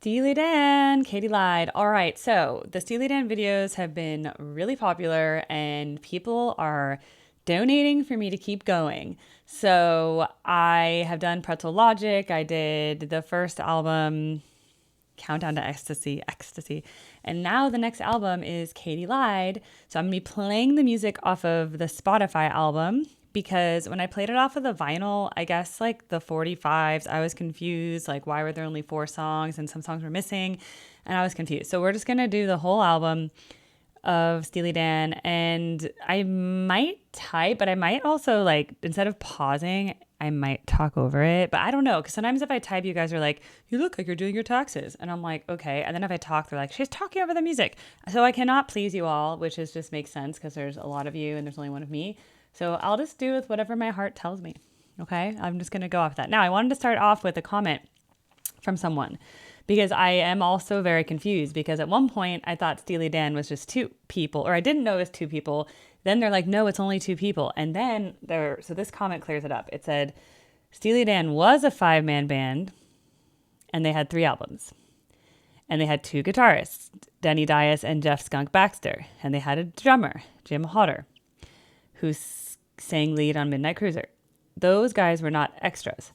Steely Dan, Katy lied. All right, so the Steely Dan videos have been really popular and people are donating for me to keep going. So I have done Pretzel Logic. I did the first album, Countdown to Ecstasy, Ecstasy. And now the next album is Katy Lied. So I'm going to be playing the music off of the Spotify album because when I played it off of the vinyl, I guess like the 45s, I was confused. Like, why were there only 4 songs and some songs were missing? And I was confused. So we're just going to do the whole album of Steely Dan, and I might type, but I might also, like, instead of pausing, I might talk over it. But I don't know, because sometimes if I type, you guys are like, you look like you're doing your taxes. And I'm like, okay. And then if I talk, they're like, she's talking over the music. So I cannot please you all, which is just makes sense because there's a lot of you and there's only one of me. So I'll just do with whatever my heart tells me. Okay. I'm just going to go off that. Now, I wanted to start off with a comment from someone because I am also very confused because at one point I thought Steely Dan was just 2 people, or I didn't know it was 2 people. Then they're like, no, it's only 2 people. And then so this comment clears it up. It said Steely Dan was a 5-man band and they had 3 albums and they had 2 guitarists, Denny Dias and Jeff Skunk Baxter. And they had a drummer, Jim Hodder, who sang lead on Midnight Cruiser. Those guys were not extras.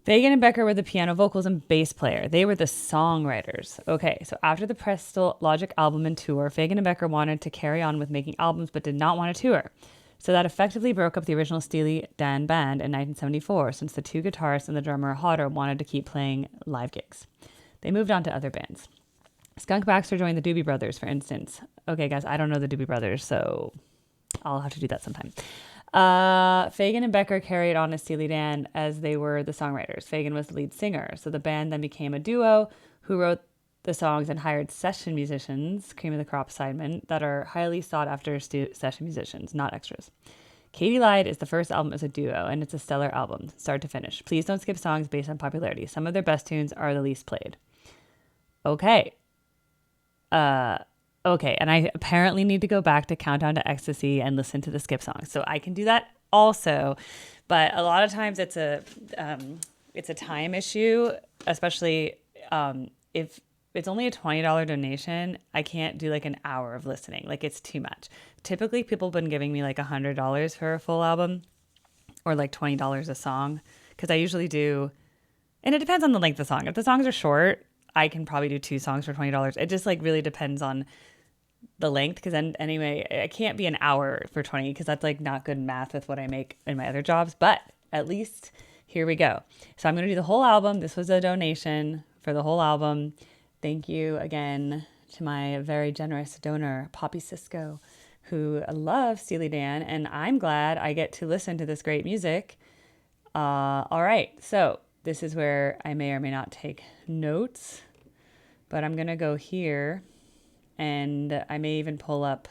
Fagen and Becker were the piano, vocals, and bass player. They were the songwriters. Okay, so after the Pretzel Logic album and tour, Fagen and Becker wanted to carry on with making albums but did not want to tour. So that effectively broke up the original Steely Dan band in 1974 since the 2 guitarists and the drummer Hodder wanted to keep playing live gigs. They moved on to other bands. Skunk Baxter joined the Doobie Brothers, for instance. Okay, guys, I don't know the Doobie Brothers, so I'll have to do that sometime. Fagen and Becker carried on as Steely Dan as they were the songwriters. Fagen was the lead singer, so the band then became a duo who wrote the songs and hired session musicians, cream of the crop sidemen, that are highly sought after session musicians, not extras. Katy Lied is the first album as a duo, and it's a stellar album, start to finish. Please don't skip songs based on popularity. Some of their best tunes are the least played. Okay. Okay, and I apparently need to go back to Countdown to Ecstasy and listen to the skip songs. So I can do that also, but a lot of times it's a time issue, especially if it's only a $20 donation. I can't do like an hour of listening. Like, it's too much. Typically, people have been giving me like $100 for a full album or like $20 a song because I usually do, and it depends on the length of the song. If the songs are short, I can probably do 2 songs for $20. It just like really depends on the length, because then anyway, I can't be an hour for 20 because that's like not good math with what I make in my other jobs, but at least here we go. So I'm going to do the whole album. This was a donation for the whole album. Thank you again to my very generous donor, Poppy Cisco, who loves Steely Dan, and I'm glad I get to listen to this great music. All right, so this is where I may or may not take notes, but I'm going to go here. And I may even pull up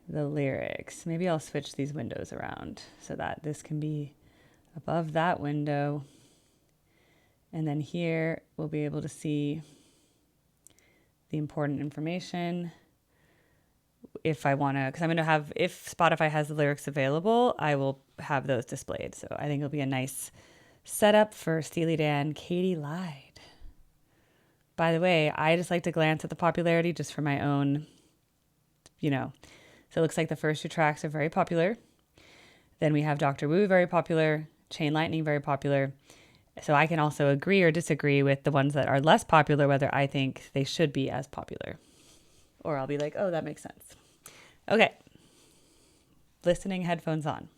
the lyrics. Maybe I'll switch these windows around so that this can be above that window. And then here we'll be able to see the important information. If I want to, because I'm going to have, if Spotify has the lyrics available, I will have those displayed. So I think it'll be a nice setup for Steely Dan, Katy Lied. By the way, I just like to glance at the popularity just for my own, So it looks like the first 2 tracks are very popular. Then we have Dr. Wu, very popular. Chain Lightning, very popular. So I can also agree or disagree with the ones that are less popular, whether I think they should be as popular. Or I'll be like, oh, that makes sense. Okay. Listening headphones on.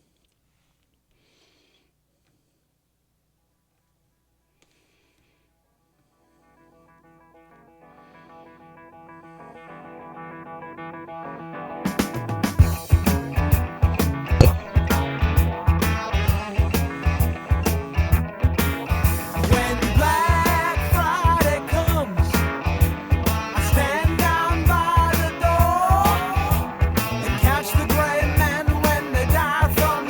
Catch the gray men when they die from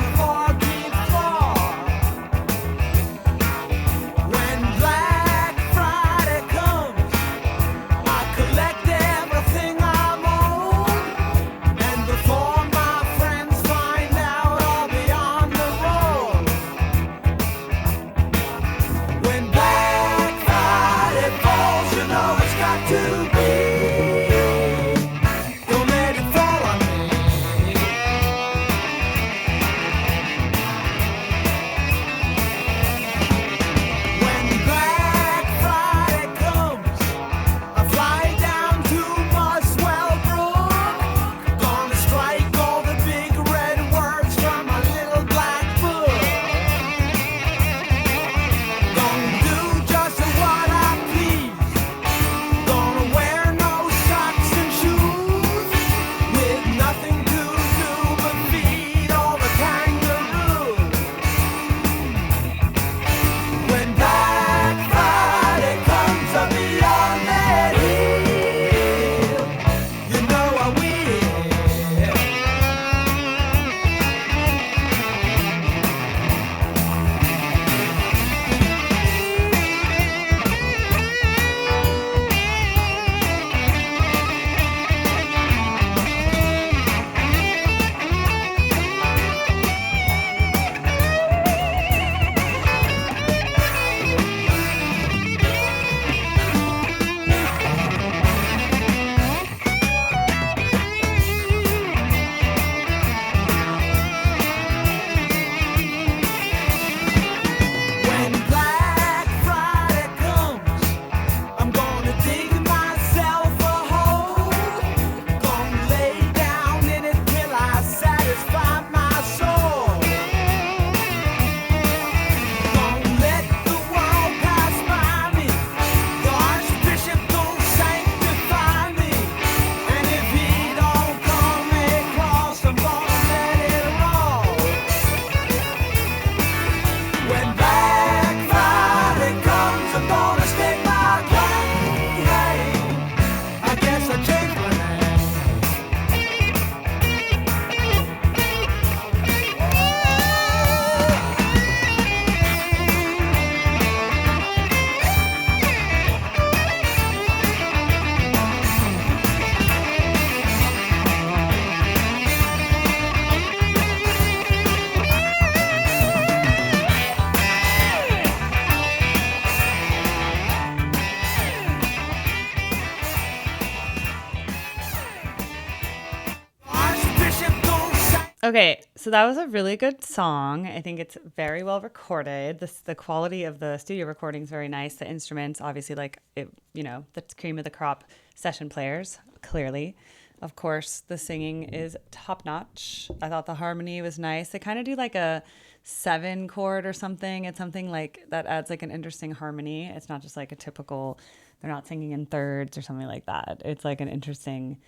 Okay, so that was a really good song. I think it's very well recorded. The quality of the studio recording is very nice. The instruments, obviously, like it, the cream of the crop session players, clearly. Of course, the singing is top notch. I thought the harmony was nice. They kind of do like a 7 chord or something. It's something like that adds like an interesting harmony. It's not just like a typical, they're not singing in thirds or something like that. It's like an interesting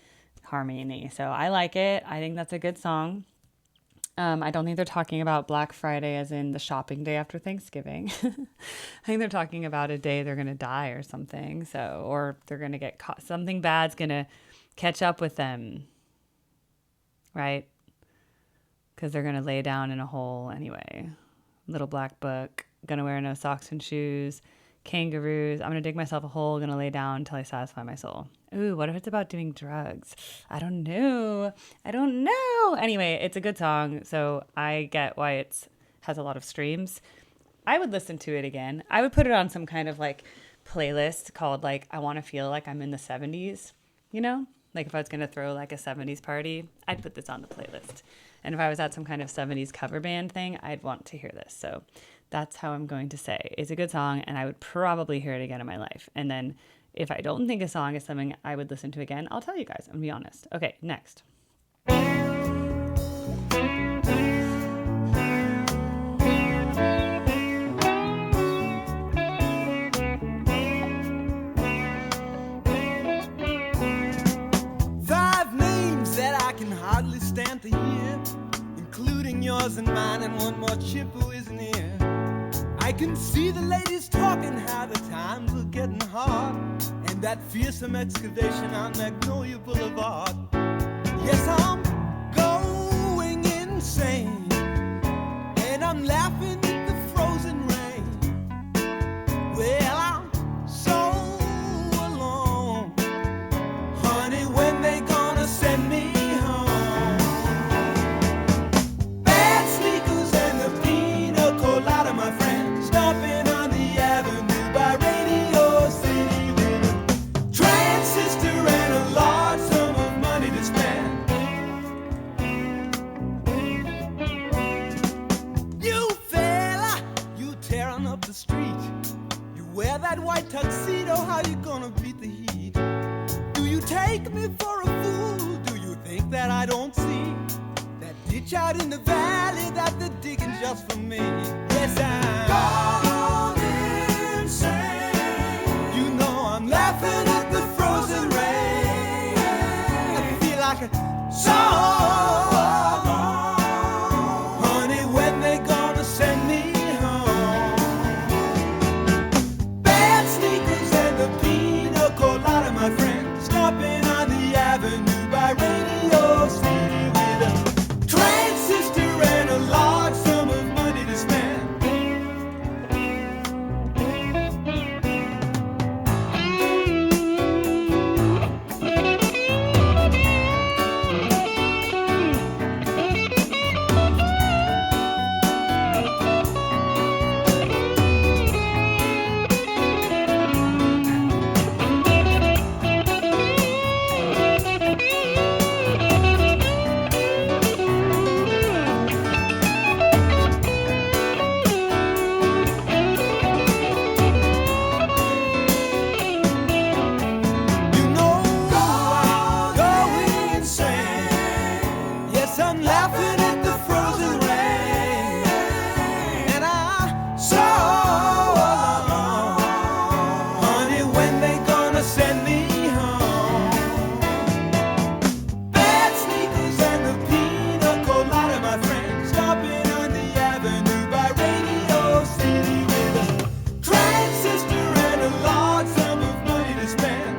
harmony. So I like it. I think that's a good song. I don't think they're talking about Black Friday as in the shopping day after Thanksgiving. I think they're talking about a day they're going to die or something. So, or they're going to get caught. Something bad's going to catch up with them, right? Because they're going to lay down in a hole anyway. Little black book, going to wear no socks and shoes, kangaroos. I'm going to dig myself a hole, going to lay down until I satisfy my soul. Ooh, what if it's about doing drugs? I don't know. Anyway, it's a good song, so I get why it has a lot of streams. I would listen to it again. I would put it on some kind of like playlist called like I want to feel like I'm in the 70s, Like if I was going to throw like a 70s party, I'd put this on the playlist. And if I was at some kind of 70s cover band thing, I'd want to hear this. So that's how I'm going to say. It's a good song, and I would probably hear it again in my life. And then if I don't think a song is something I would listen to again, I'll tell you guys. I'm going to be honest. Okay, next. 5 names that I can hardly stand to hear, including yours and mine, and one more chip who isn't here. I can see the ladies talking how the times are getting hard, and that fearsome excavation on Magnolia Boulevard. Yes, I'm going insane, and I'm laughing at the frozen rain. Well, I'm so alone, honey, when they gonna send me home? Bad sneakers and the pina colada, my friend, stopping on the avenue by Radio City with a transistor and a large sum of money to spend. You fella, you tearing up the street. You wear that white tuxedo, how you gonna beat the heat? Do you take me for a fool? Do you think that I don't see that ditch out in the valley that they're digging just for me? Yes, I'm gone insane. You know I'm laughing at the frozen rain. I feel like a song. Honey, when they gonna send me home? Bad sneakers and the pina colada, my friend, stopping on the avenue by Radio City with a transistor and a large sum of money to spend. You know I'm going insane. Yes, I'm laughing at the frozen rain, and I saw, honey, when they gonna send me home? Bad sneakers and the pina colada, my friend, stopping on the avenue by Radio City with a transistor and a large sum of money to spend.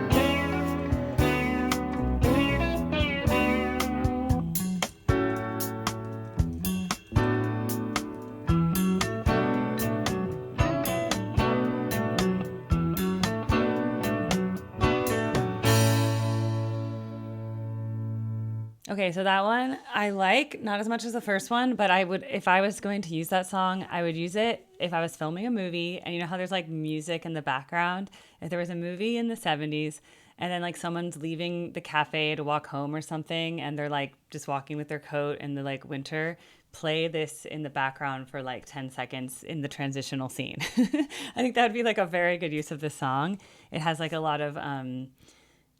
Okay, so that one I like, not as much as the first one, but I would, if I was going to use that song, I would use it if I was filming a movie. And you know how there's like music in the background? If there was a movie in the 70s and then like someone's leaving the cafe to walk home or something, and they're like just walking with their coat in the like winter, play this in the background for like 10 seconds in the transitional scene. I think that would be like a very good use of this song. It has like a lot of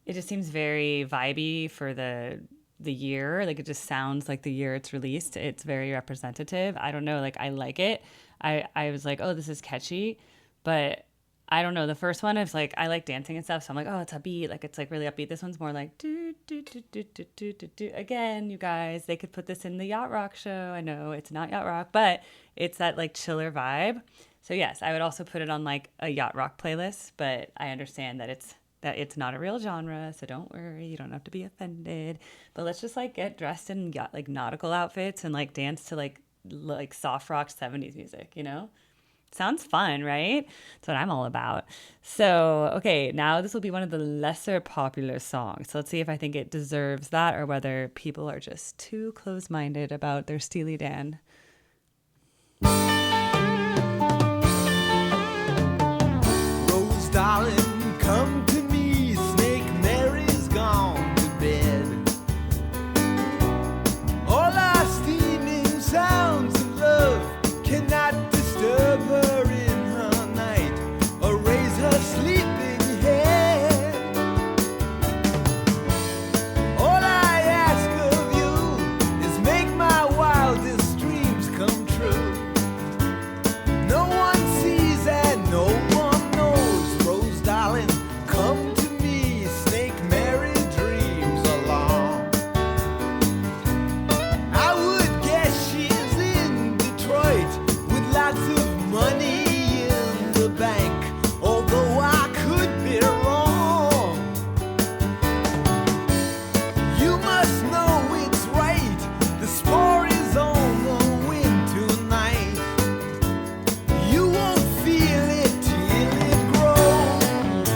it just seems very vibey for the year. Like it just sounds like the year it's released. It's very representative. I don't know, like I like it. I was like, oh, this is catchy, but I don't know. The first one is like I like dancing and stuff, so I'm like, oh, it's upbeat. Like it's like really upbeat. This one's more like do do do do do do do do. Again, you guys, they could put this in the yacht rock show. I know it's not yacht rock, but it's that like chiller vibe. So yes, I would also put it on like a yacht rock playlist. But I understand that it's not a real genre, so don't worry. You don't have to be offended. But let's just like get dressed in yacht, like nautical outfits and like dance to like soft rock 70s music. You know. Sounds fun, right? That's what I'm all about. So, okay, now this will be one of the lesser popular songs. So let's see if I think it deserves that or whether people are just too close-minded about their Steely Dan. Rose, darling, come to me. Snake Mary's gone to bed. All our steaming sounds of love cannot disturb her in her night or raise her sleeping head. All I ask of you is make my wildest dreams come true. No one sees and no one knows. Rose, darling, come to me. Snake Mary dreams along. I would guess she's in Detroit with lots of money in the bank, although I could be wrong. You must know it's right. The spore is on the wind tonight. You won't feel it till it grows.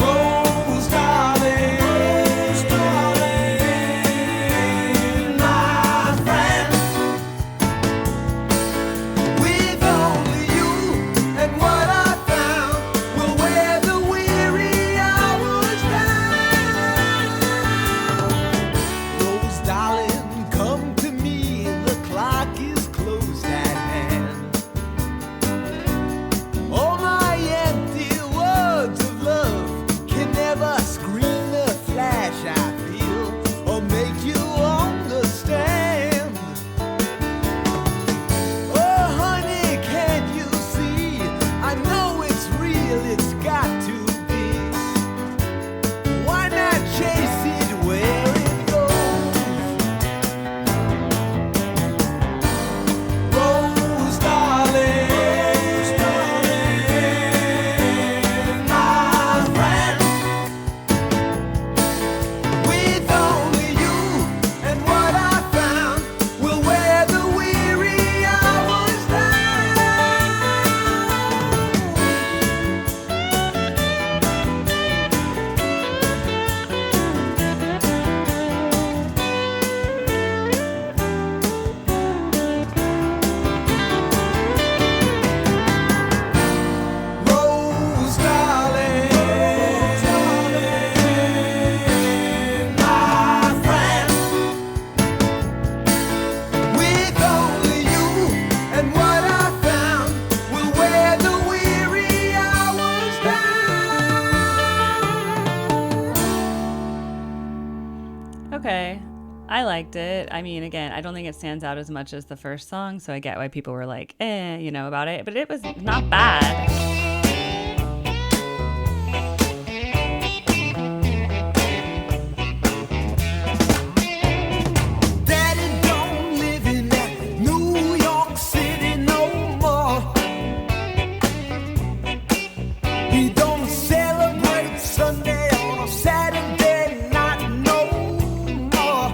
Rose, darling, my friend. With only you and what I found will wear the weary hours down. Rose, darling, come to me. The clock is close at hand. All my empty words of love can never scream the flash I feel or make you understand. Oh, honey, can't you see? I know it's real, it's got to be. Why not chase it where it goes? Rose, darling, my friend. With only you and what I found will wear the weary hours down. Rose, darling, my friend. With only you and what I found will wear the weary hours down. Okay. I liked it. I mean, again, I don't think it stands out as much as the first song, so I get why people were like, you know, about it, but it was not bad. Daddy don't live in that New York City no more. He don't celebrate Sunday or Saturday night no more.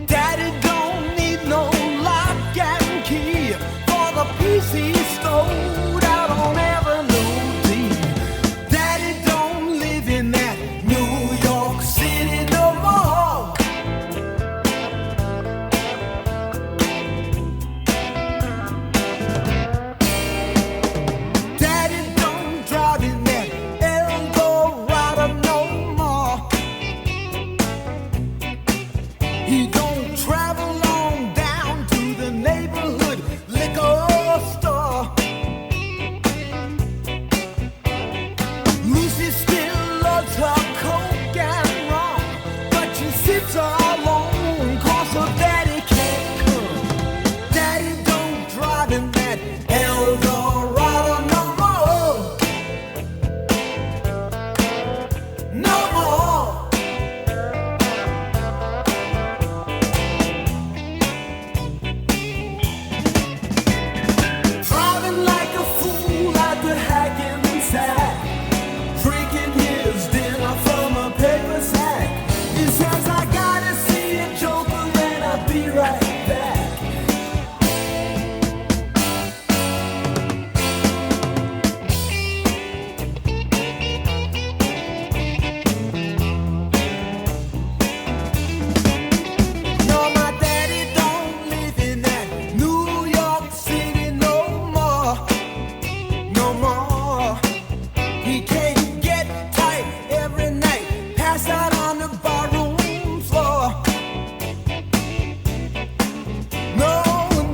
Daddy don't need no lock and key for the peace he stowed out on Avenue D. Daddy don't live in that New York City no more. El Dorado, no more, no more. Driving like a fool at the hack in sack, drinking his dinner from a paper sack. He says, I gotta see a joker and I'll be right back. No, my daddy don't live in that New York City no more, no more. He can't get tight every night, pass out on the barroom floor. No,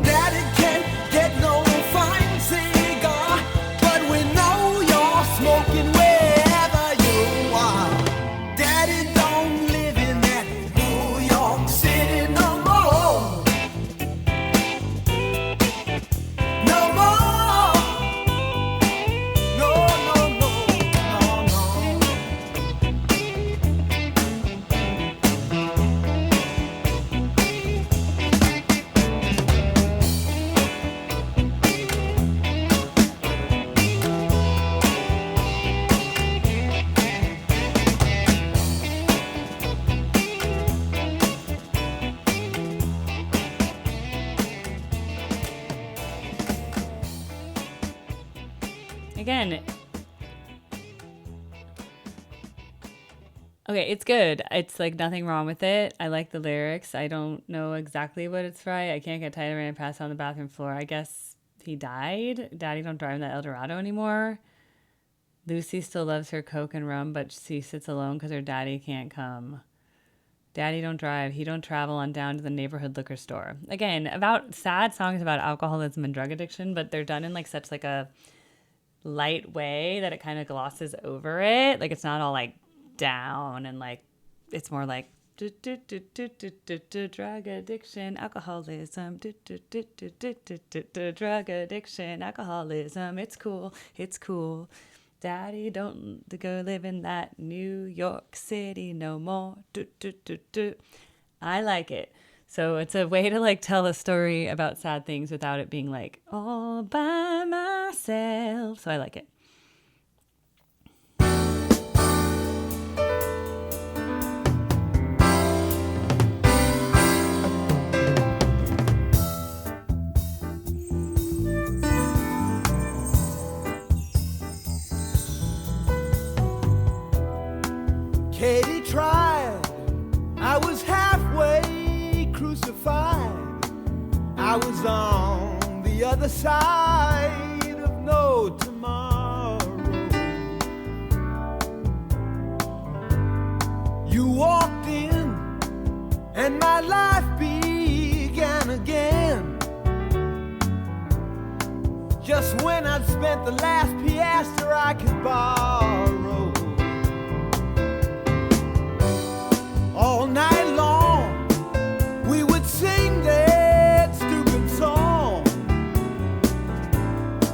daddy can't get no fine cigar, but we know you're smoking wherever you are. Daddy don't live in that New York City no more, no more. No, no, no, no, no. Again, okay, it's good. It's like nothing wrong with it. I like the lyrics. I don't know exactly what it's right. I can't get tired of it and pass on the bathroom floor. I guess he died. Daddy don't drive in that El Dorado anymore. Lucy still loves her Coke and rum, but she sits alone because her daddy can't come. Daddy don't drive. He don't travel on down to the neighborhood liquor store. Again, about sad songs about alcoholism and drug addiction, but they're done in like such like a light way that it kind of glosses over it. Like it's not all like down and like it's more like drug addiction, alcoholism, drug addiction, alcoholism. It's cool. It's cool. Daddy don't go live in that New York City no more. I like it. So it's a way to like tell a story about sad things without it being like all by myself. So I like it. Katy tried, I was halfway crucified. I was on the other side of no tomorrow. You walked in and my life began again. Just when I'd spent the last piastre I could borrow. All night long, we would sing that stupid song,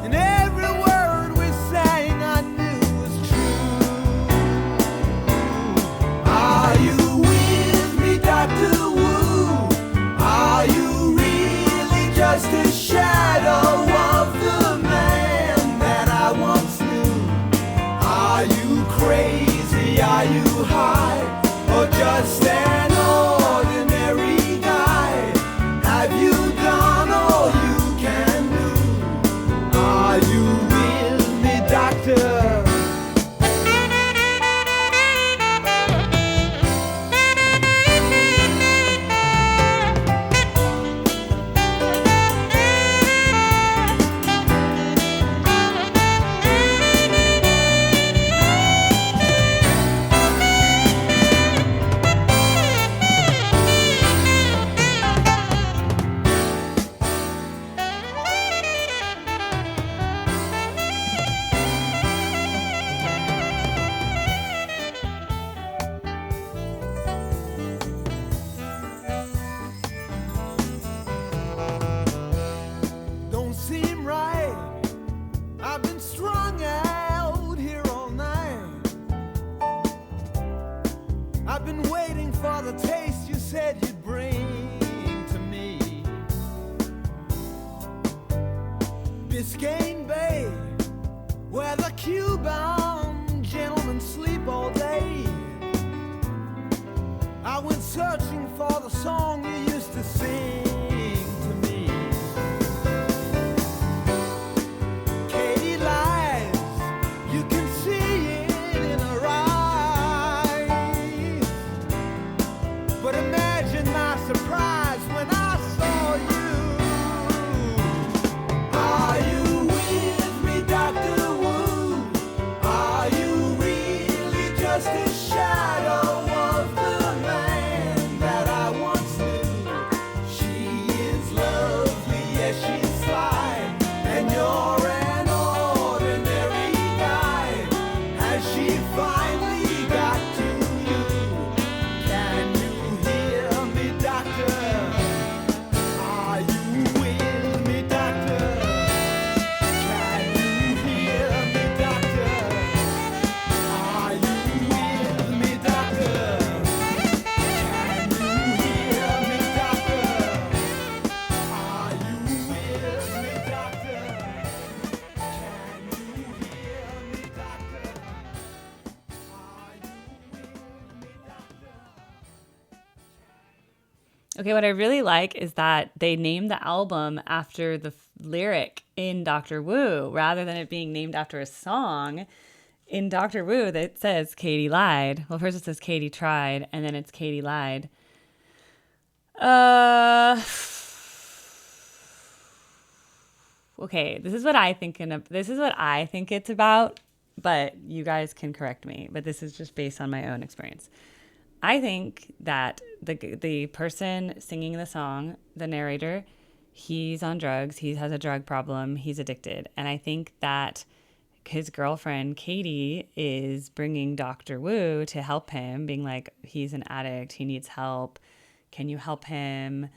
and every word we sang I knew was true. Are you with me, Dr. Wu? Are you really just a shadow of the man that I once knew? Are you crazy? Are you high? Or just an said you'd bring to me. Biscayne Bay, where the Cuban gentlemen sleep all day. I went searching for the song you used to sing to me. Katy lies, you can see it in her eyes. But imagine my surprise when I saw you. Are you with me, Dr. Wu? Are you really just a shadow of the man that I once knew? She is lovely, yes, she's sly, and you're an ordinary guy. Has she finally got to you? Can you hear me, doctor? Are you with me, doctor? Can you hear me, doctor? Are you with me, doctor? Can you hear me, doctor? Are you with me, doctor? Can you hear me, doctor? Are you with me, doctor? Okay, what I really like is that they named the album after the lyric in Doctor Wu rather than it being named after a song. In Doctor Wu, that says Katy lied. Well, first it says Katy tried, and then it's Katy lied. Okay, this is what I think it's about, but you guys can correct me. But this is just based on my own experience. I think that the person singing the song, the narrator, he's on drugs. He has a drug problem. He's addicted. And I think that his girlfriend, Katy, is bringing Dr. Wu to help him, being like, he's an addict. He needs help. Can you help him?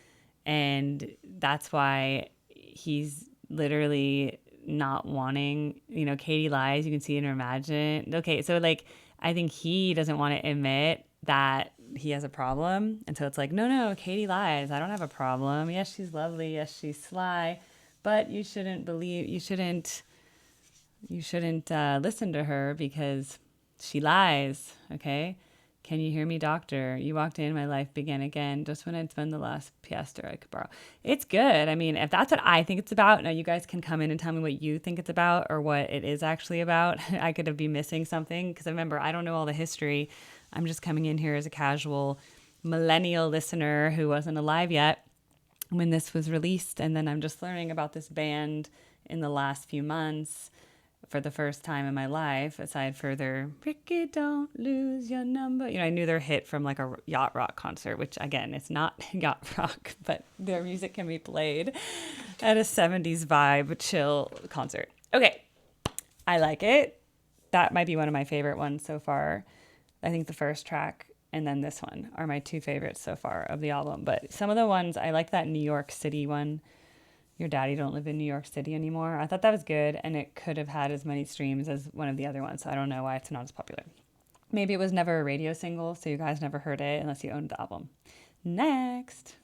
And that's why he's literally not wanting, Katy lies. You can see it or imagine. Okay, so like, I think he doesn't want to admit that he has a problem. And so it's like, no, Katy lies. I don't have a problem. Yes, she's lovely. Yes, she's sly. But you shouldn't listen to her because she lies. Okay? Can you hear me, doctor? You walked in, my life began again. Just when I'd spend the last piastre I could borrow. It's good. I mean, if that's what I think it's about, now you guys can come in and tell me what you think it's about or what it is actually about. I could be missing something because remember, I don't know all the history. I'm just coming in here as a casual millennial listener who wasn't alive yet when this was released. And then I'm just learning about this band in the last few months for the first time in my life, aside for their Ricky, don't lose your number. I knew their hit from like a yacht rock concert, which again, it's not yacht rock, but their music can be played at a 70s vibe, chill concert. Okay, I like it. That might be one of my favorite ones so far. I think the first track and then this one are my two favorites so far of the album. But some of the ones, I like that New York City one. Your Daddy Don't Live in New York City Anymore. I thought that was good, and it could have had as many streams as one of the other ones. So I don't know why it's not as popular. Maybe it was never a radio single, so you guys never heard it unless you owned the album. Next.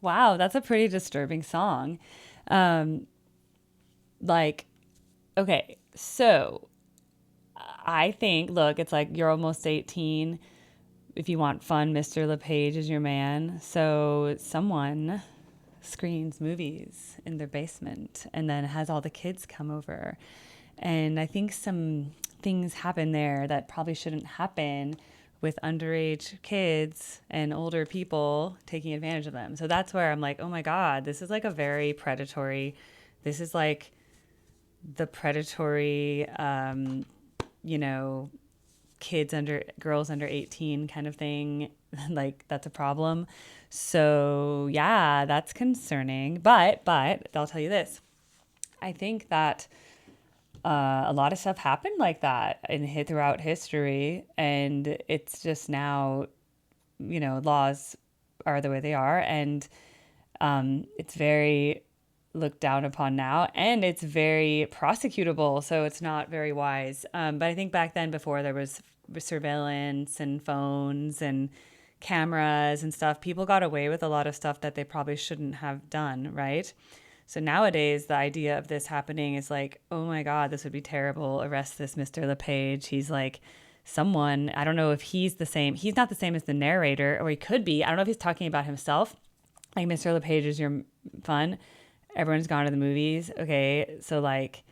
Wow, that's a pretty disturbing song. Um, like, okay, so I think, look, it's like you're almost 18. If you want fun, Mr. LePage is your man. So someone screens movies in their basement and then has all the kids come over. And I think some things happen there that probably shouldn't happen with underage kids and older people taking advantage of them. So that's where I'm like, oh my God, this is like a very predatory, this is like the predatory, you know, girls under 18 kind of thing. Like that's a problem. So yeah, that's concerning. But I'll tell you this. I think that a lot of stuff happened like that throughout history, and it's just now, you know, laws are the way they are, and it's very looked down upon now, and it's very prosecutable, so it's not very wise. But I think back then, before there was surveillance and phones and cameras and stuff, people got away with a lot of stuff that they probably shouldn't have done, right? So nowadays, the idea of this happening is like, oh my God, this would be terrible. Arrest this Mr. LePage. He's like someone, I don't know if he's the same. He's not the same as the narrator, or he could be. I don't know if he's talking about himself. Like, Mr. LePage is your fun. Everyone's gone to the movies. Okay. So, like,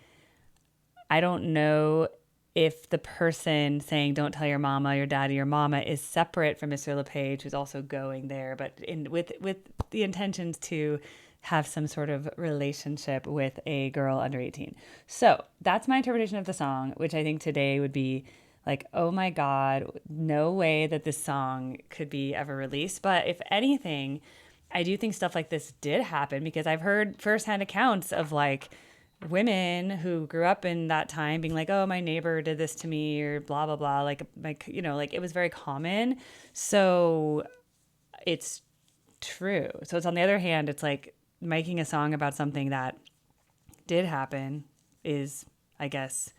I don't know if the person saying don't tell your mama, your daddy, your mama is separate from Mr. LePage, who's also going there, but with the intentions to have some sort of relationship with a girl under 18. So that's my interpretation of the song, which I think today would be like, oh my God, no way that this song could be ever released. But if anything, I do think stuff like this did happen, because I've heard firsthand accounts of like women who grew up in that time being like, oh, my neighbor did this to me, or blah, blah, blah. Like, you know, like it was very common. So it's true. So it's, on the other hand, it's like making a song about something that did happen is, I guess,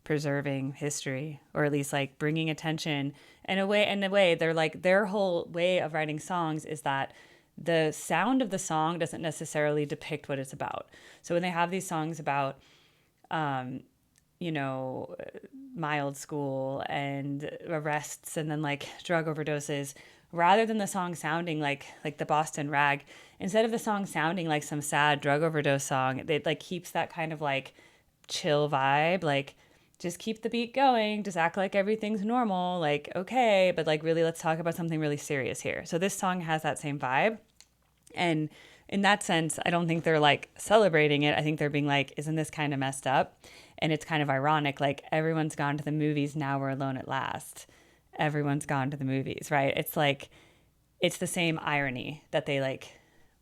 preserving history, or at least like bringing attention. In a way, they're like, their whole way of writing songs is that the sound of the song doesn't necessarily depict what it's about. So when they have these songs about, you know, mild school and arrests and then like drug overdoses, rather than the song sounding like the Boston Rag, instead of the song sounding like some sad drug overdose song, it like keeps that kind of like chill vibe, like just keep the beat going, just act like everything's normal, like, okay, but like really let's talk about something really serious here. So this song has that same vibe. And in that sense, I don't think they're like celebrating it. I think they're being like, isn't this kind of messed up? And it's kind of ironic. Like, everyone's gone to the movies. Now we're alone at last. Everyone's gone to the movies, right? It's like, it's the same irony that they like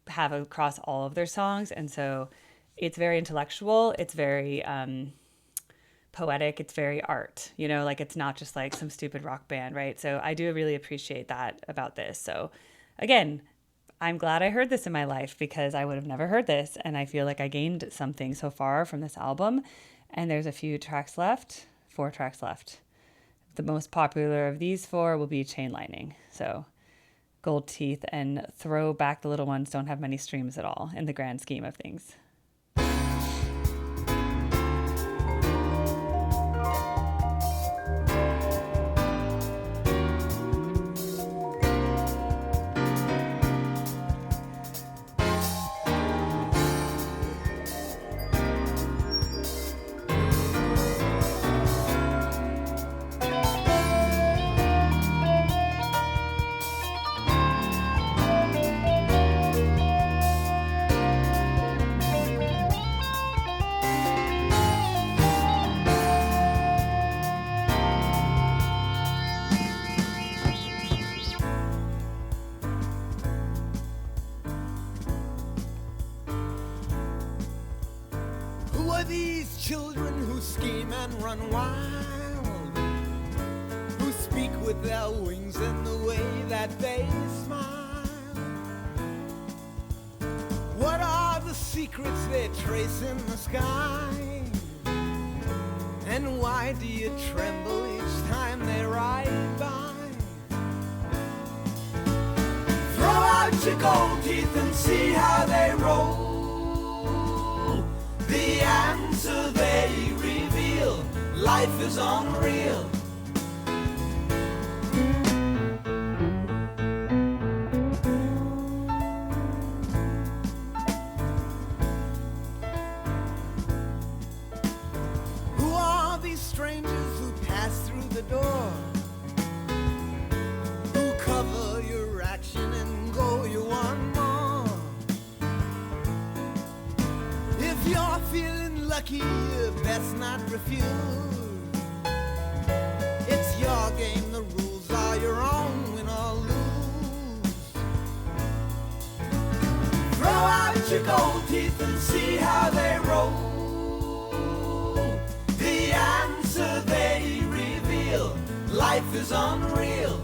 have across all of their songs. And so it's very intellectual. It's very poetic. It's very art, you know, like it's not just like some stupid rock band, right? So I do really appreciate that about this. So again, I'm glad I heard this in my life, because I would have never heard this. And I feel like I gained something so far from this album. And there's a few tracks left, 4 tracks left. The most popular of these 4 will be Chain Lightning. So Gold Teeth and Throw Back the Little Ones don't have many streams at all in the grand scheme of things. These children who scheme and run wild, who speak with their wings in the way that they smile. What are the secrets they trace in the sky? And why do you tremble each time they ride by? Throw out your gold teeth and see how they roll. The answer they reveal, life is unreal. Who are these strangers who pass through the door? Who cover your action and go you one more? If you're feeling lucky, you best not refuse. It's your game, the rules are your own, win or lose. Throw out your gold teeth and see how they roll. The answer they reveal, life is unreal.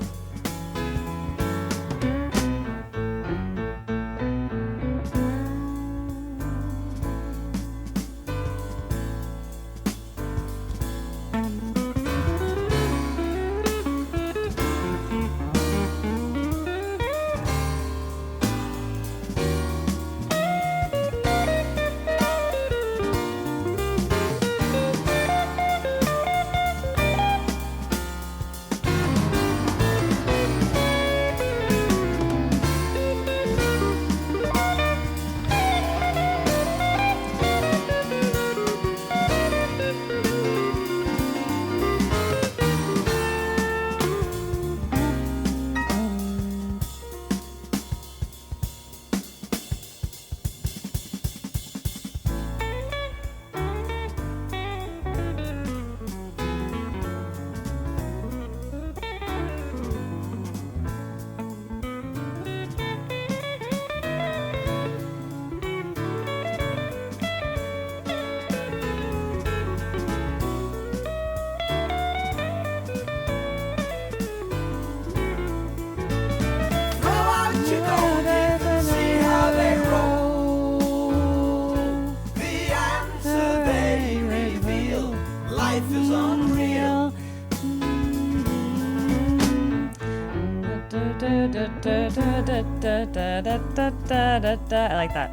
I like that.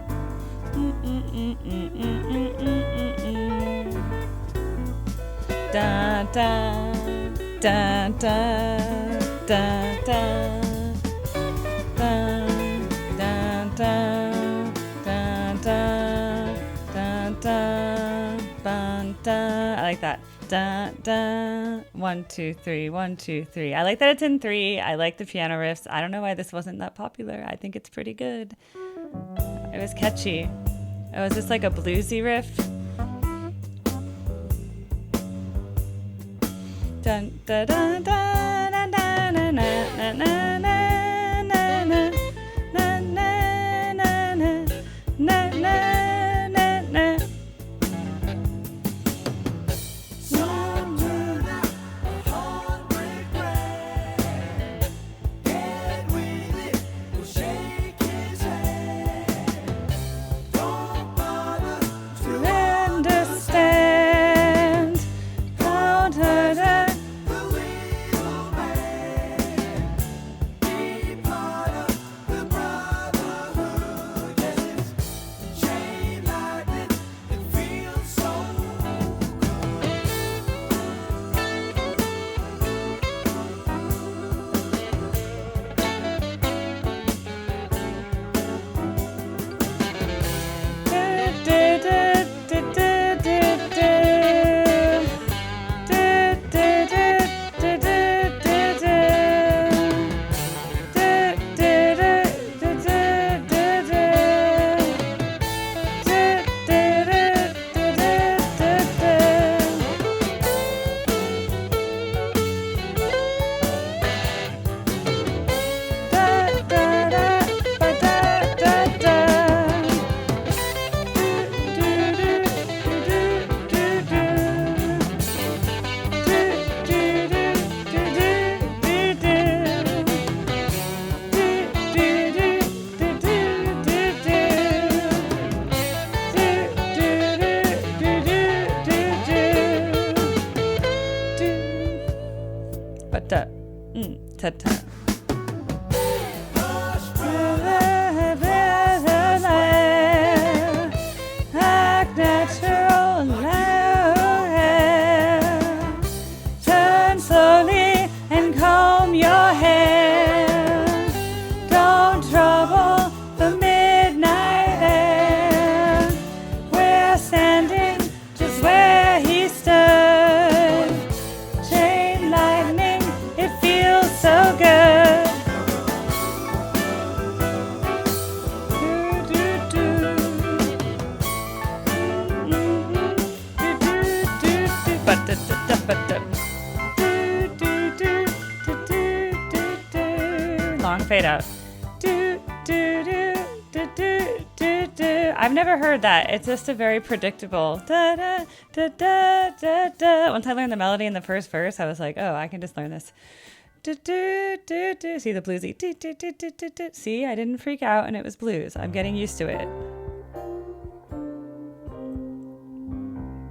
Da da da da da da da da da da da da. I like that. Da da. 1 2 3 1 2 3. I like that it's in 3. I like the piano riffs. I don't know why this wasn't that popular. I think it's pretty good. It was catchy. It was just like a bluesy riff. Dun da da da da da na na na na na na na na na na na na na. Ta-ta. down slowly and comb your hair. Don't trouble the midnight air. We're standing just where he stood. Chain lightning, it feels so good. Long fade out. I've never heard that. It's just a very predictable da da da da da da. Once I learned the melody in the first verse, I was like, oh, I can just learn this. Do, do, do, do. See the bluesy. Do, do, do, do, do, do. See, I didn't freak out and it was blues. I'm getting used to it.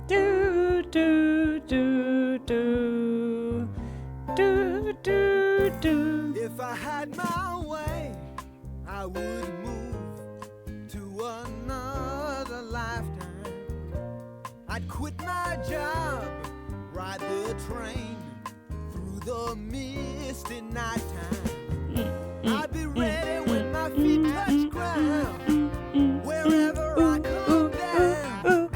Do, do, do, do. Do, do, do. If I had my way, I would move to another lifetime. I'd quit my job, ride the train through the misty nighttime. I'd be ready when my feet touch ground, wherever I come down.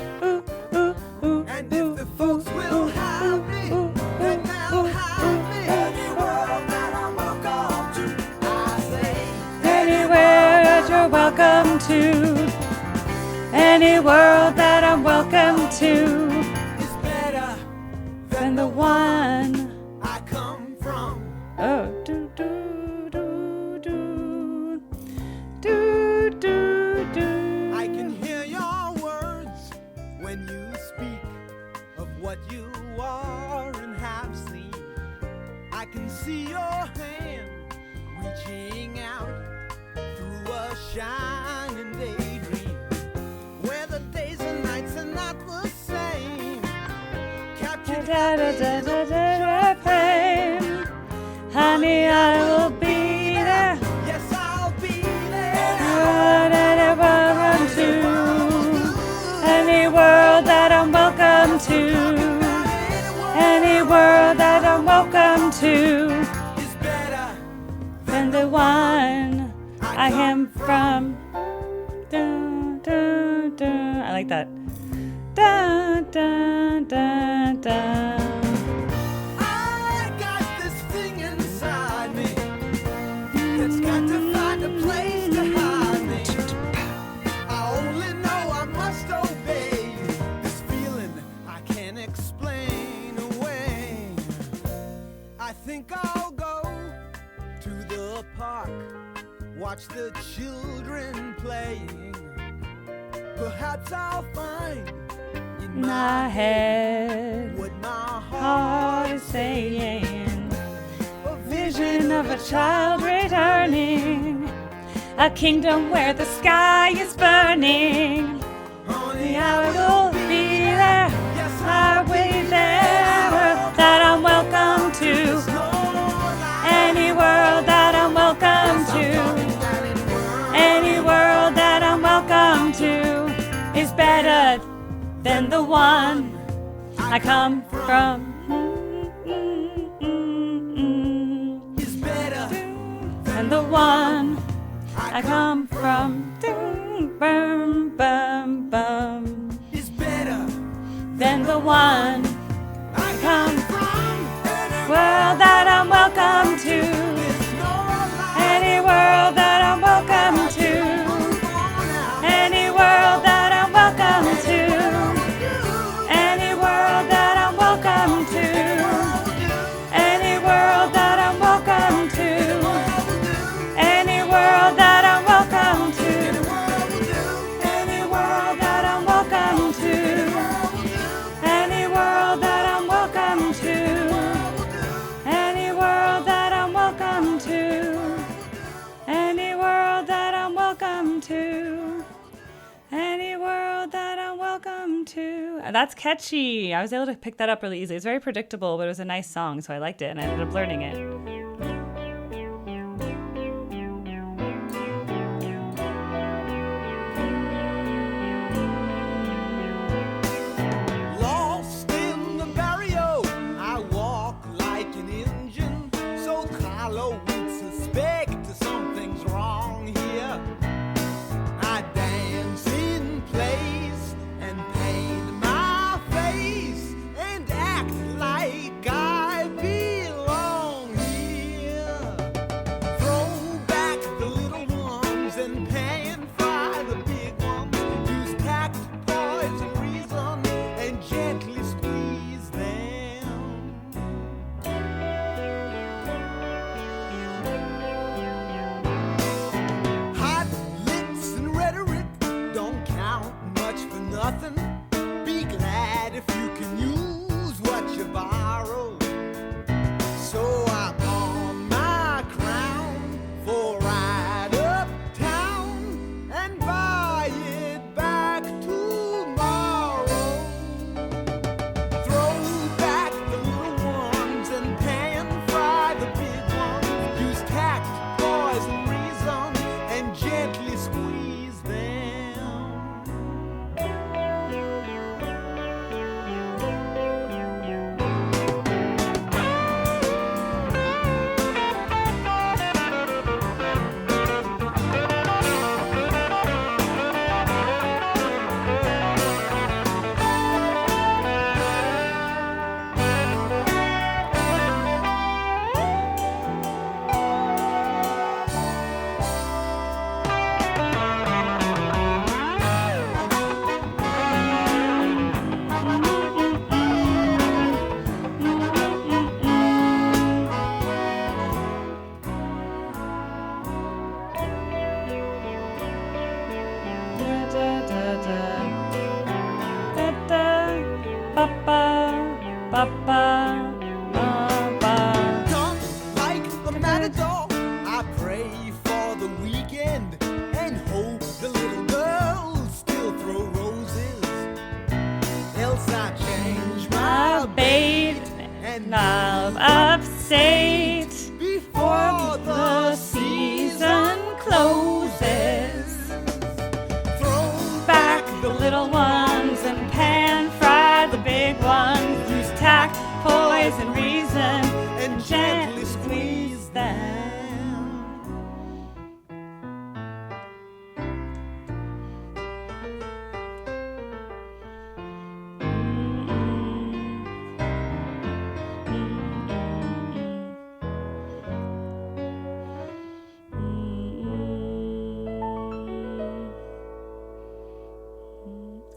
And if the folks will have me, then they'll have me. Any world that I'm welcome to, I say. Anywhere that you're welcome to. Any world that I'm welcome to. It's better Than the one. I come from. Oh, do, do, do, do. Do, do, do. I can hear your words when you speak of what you are and have seen. I can see your hand reaching out through a shining daydream, where the days and nights are not the same. Captured Da, da, da, da, da, da, pain. Honey, I will be there. yes, I'll be there. Welcome to any world that I'm welcome to. Any world that I'm welcome to. It's better Than the one I am from. Dun, dun, dun. I like that. Dun, dun, dun, dun. I got this thing inside me that's got to find a place to hide me. I only know I must obey this feeling I can't explain away. I think I'll go to the park, watch the children playing. Perhaps I'll find in My head, what my heart is saying. Vision of a child returning, a kingdom where the sky is burning. honey, I will be there, yes, I will be there. That I'm welcome to. Any world that I'm welcome to. Any world that I'm welcome to is better than the one I come from. It's better And the one I come from. Bum, bum, bum. It's better Than the one I come from. world that I'm welcome to. There's no life Any world that I'm welcome to. Any world that I'm welcome to. Any world that I'm welcome to. Any world that I'm welcome to. Any world that I'm welcome to. Any world that I'm welcome to. Any world that I'm welcome to. Any world that I'm welcome to. Any world that I'm welcome to. Any world that I'm welcome to. That's catchy. I was able to pick that up really easily. It's very predictable, but it was a nice song, so I liked it, and I ended up learning it. lost in the barrio. I walk like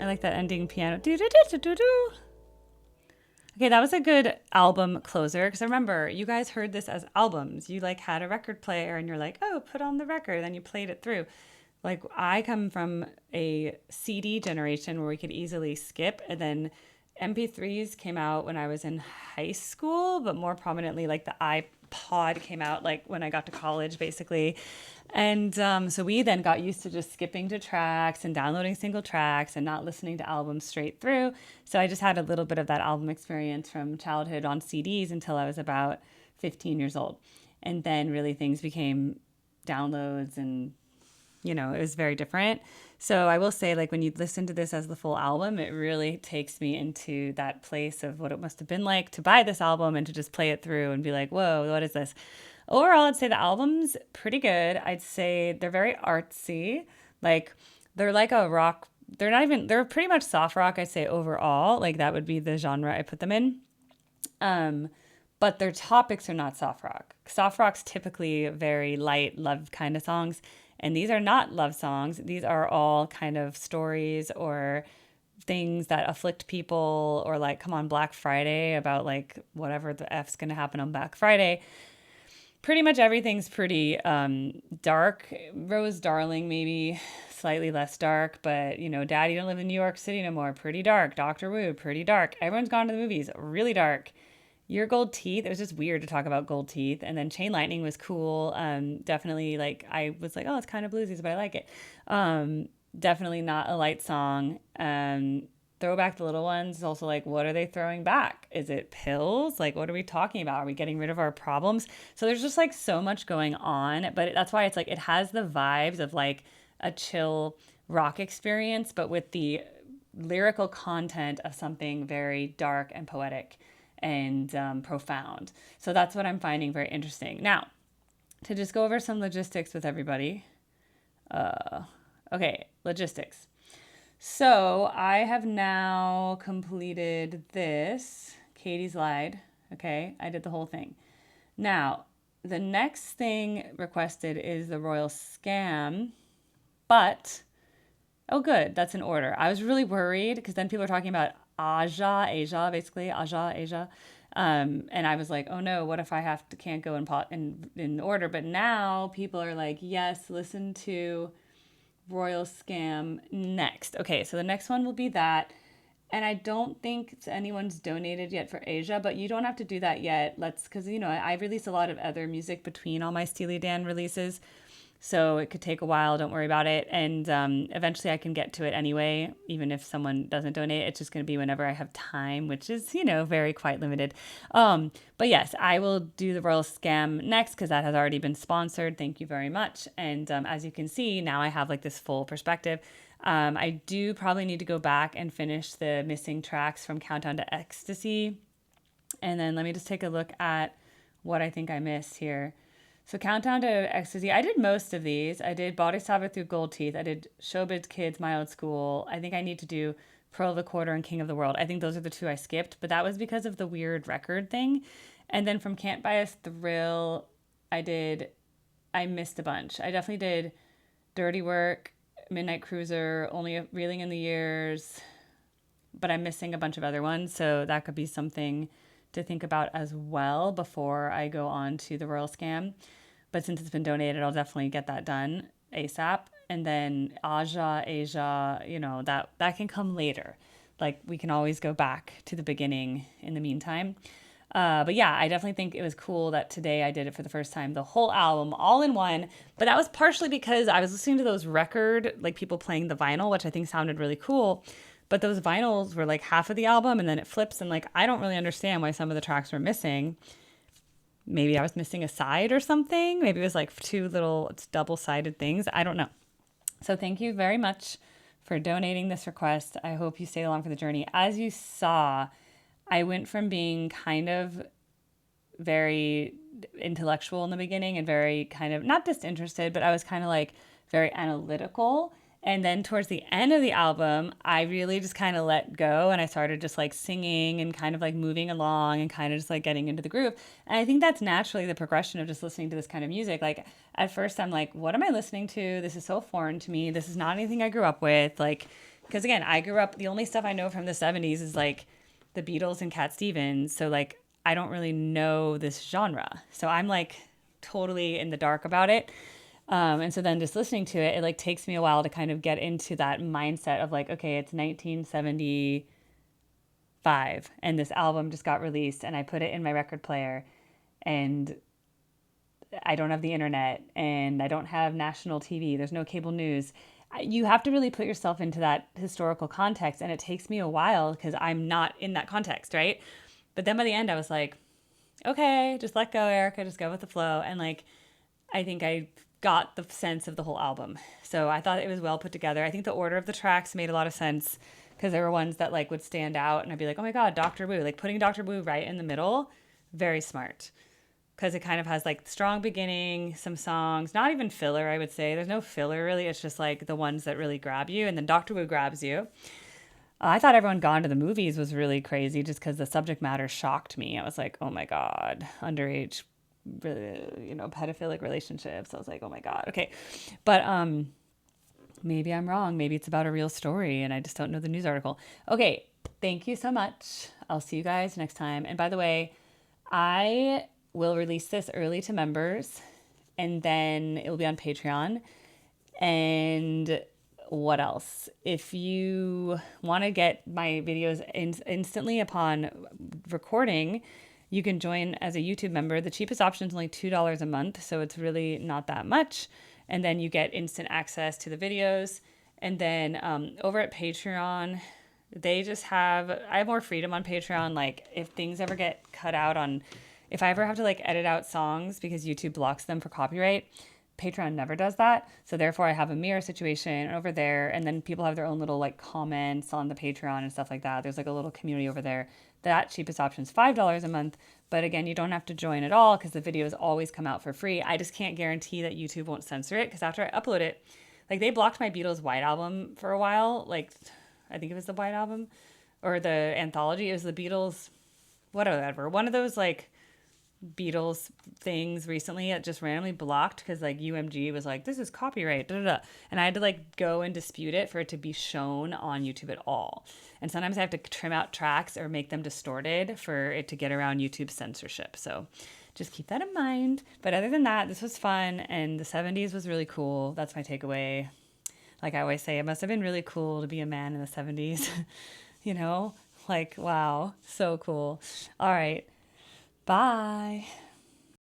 I like that ending piano. Do do do do do do. Okay, that was a good album closer because I remember you guys heard this as albums. You like had a record player and you're like, oh, put on the record. Then you played it through. Like I come from a CD generation where we could easily skip, and then MP3s came out when I was in high school, but more prominently, like the iPod came out like when I got to college, basically. And so we then got used to just skipping to tracks and downloading single tracks and not listening to albums straight through. So I just had a little bit of that album experience from childhood on CDs until I was about 15 years old. And then really things became downloads and it was very different. So I will say, like, when you listen to this as the full album, it really takes me into that place of what it must have been like to buy this album and to just play it through and be like, whoa, what is this? Overall, I'd say the album's pretty good. I'd say they're very artsy. Like, they're like a rock. They're pretty much soft rock, I'd say overall. Like, that would be the genre I put them in. But their topics are not soft rock. Soft rock's typically very light love kind of songs. And these are not love songs. These are all kind of stories or things that afflict people, or like, come on, Black Friday, about like whatever the F's going to happen on Black Friday. Pretty much everything's pretty dark. Rose Darling, maybe slightly less dark, but Daddy Don't Live in New York City No More, pretty dark. Doctor Wu, pretty dark. Everyone's Gone to the Movies, really dark. Your Gold Teeth, it was just weird to talk about gold teeth. And then Chain Lightning was cool. Definitely, like, I was like, oh, it's kind of bluesy, but I like it. Definitely not a light song. Throwback the Little Ones is also like, what are they throwing back? Is it pills? Like, what are we talking about? Are we getting rid of our problems? So there's just like so much going on, but that's why it's like, it has the vibes of like a chill rock experience, but with the lyrical content of something very dark and poetic and profound. So that's what I'm finding very interesting. Now, to just go over some logistics with everybody. Okay, logistics. So I have now completed this. Katy's lied. Okay, I did the whole thing. Now, the next thing requested is the Royal Scam, but oh, good, that's in order. I was really worried because then people are talking about Asia, basically Asia. And I was like, oh no, what if I can't go in order? But now people are like, yes, listen to Royal Scam next. Okay, so the next one will be that. And I don't think anyone's donated yet for Asia, but you don't have to do that yet. Because I release a lot of other music between all my Steely Dan releases. So it could take a while. Don't worry about it. And eventually I can get to it anyway, even if someone doesn't donate. It's just going to be whenever I have time, which is, very quite limited. But yes, I will do the Royal Scam next because that has already been sponsored. Thank you very much. And as you can see, now I have like this full perspective. I do probably need to go back and finish the missing tracks from Countdown to Ecstasy. And then let me just take a look at what I think I missed here. So Countdown to Ecstasy, I did most of these. I did Bodhisattva Through Gold Teeth. I did Showbiz Kids, My Old School. I think I need to do Pearl of the Quarter and King of the World. I think those are the two I skipped, but that was because of the weird record thing. And then from Can't Buy Us Thrill, I missed a bunch. I definitely did Dirty Work, Midnight Cruiser, Only Reeling in the Years, but I'm missing a bunch of other ones. So that could be something to think about as well before I go on to the Royal Scam. But since it's been donated, I'll definitely get that done ASAP. And then Asia, that can come later. Like, we can always go back to the beginning in the meantime. But yeah, I definitely think it was cool that today I did it for the first time, the whole album all in one. But that was partially because I was listening to those people playing the vinyl, which I think sounded really cool. But those vinyls were like half of the album and then it flips. And like, I don't really understand why some of the tracks were missing. Maybe I was missing a side or something. Maybe it was like two little double-sided things. I don't know. So thank you very much for donating this request. I hope you stayed along for the journey. As you saw, I went from being kind of very intellectual in the beginning and very kind of not disinterested, but I was kind of like very analytical. And then towards the end of the album, I really just kind of let go and I started just like singing and kind of like moving along and kind of just like getting into the groove. And I think that's naturally the progression of just listening to this kind of music. Like at first I'm like, what am I listening to? This is so foreign to me. This is not anything I grew up with. Like, Because again, I grew up, the only stuff I know from the 70s is like the Beatles and Cat Stevens. So like, I don't really know this genre. So I'm like totally in the dark about it. And so then just listening to it, it like takes me a while to kind of get into that mindset of like, okay, it's 1975 and this album just got released and I put it in my record player and I don't have the internet and I don't have national TV. There's no cable news. You have to really put yourself into that historical context. And it takes me a while because I'm not in that context, right? But then by the end, I was like, okay, just let go, Erica, just go with the flow. And like, I think I got the sense of the whole album. So I thought it was well put together. I think the order of the tracks made a lot of sense because there were ones that like would stand out and I'd be like, oh my God, Doctor Wu. Like putting Doctor Wu right in the middle, very smart because it kind of has like strong beginning, some songs, not even filler, I would say. There's no filler really. It's just like the ones that really grab you. And then Doctor Wu grabs you. I thought everyone gone to the movies was really crazy just because the subject matter shocked me. I was like, oh my God, underage, pedophilic relationships. I was like, oh my God. Okay. But maybe I'm wrong. Maybe it's about a real story and I just don't know the news article. Okay. Thank you so much. I'll see you guys next time. And by the way, I will release this early to members and then it will be on Patreon. And what else? If you want to get my videos instantly upon recording, you can join as a YouTube member. The cheapest option is only $2 a month, so it's really not that much. And then you get instant access to the videos. And then over at Patreon, I have more freedom on Patreon. Like if things ever get cut out if I ever have to like edit out songs because YouTube blocks them for copyright, Patreon never does that. So therefore I have a mirror situation over there and then people have their own little like comments on the Patreon and stuff like that. There's like a little community over there. That cheapest option is $5 a month. But again, you don't have to join at all because the videos always come out for free. I just can't guarantee that YouTube won't censor it because after I upload it, like they blocked my Beatles White Album for a while. Like I think it was the White Album or the anthology. It was the Beatles, whatever. One of those like Beatles things recently it just randomly blocked because like UMG was like, this is copyright, da, da, da. And I had to like go and dispute it for it to be shown on YouTube at all. And sometimes I have to trim out tracks or make them distorted for it to get around YouTube censorship. So just keep that in mind. But other than that, this was fun and the 70s was really cool. That's my takeaway. Like I always say, it must have been really cool to be a man in the 70s. you know, like wow, so cool. All right. Bye.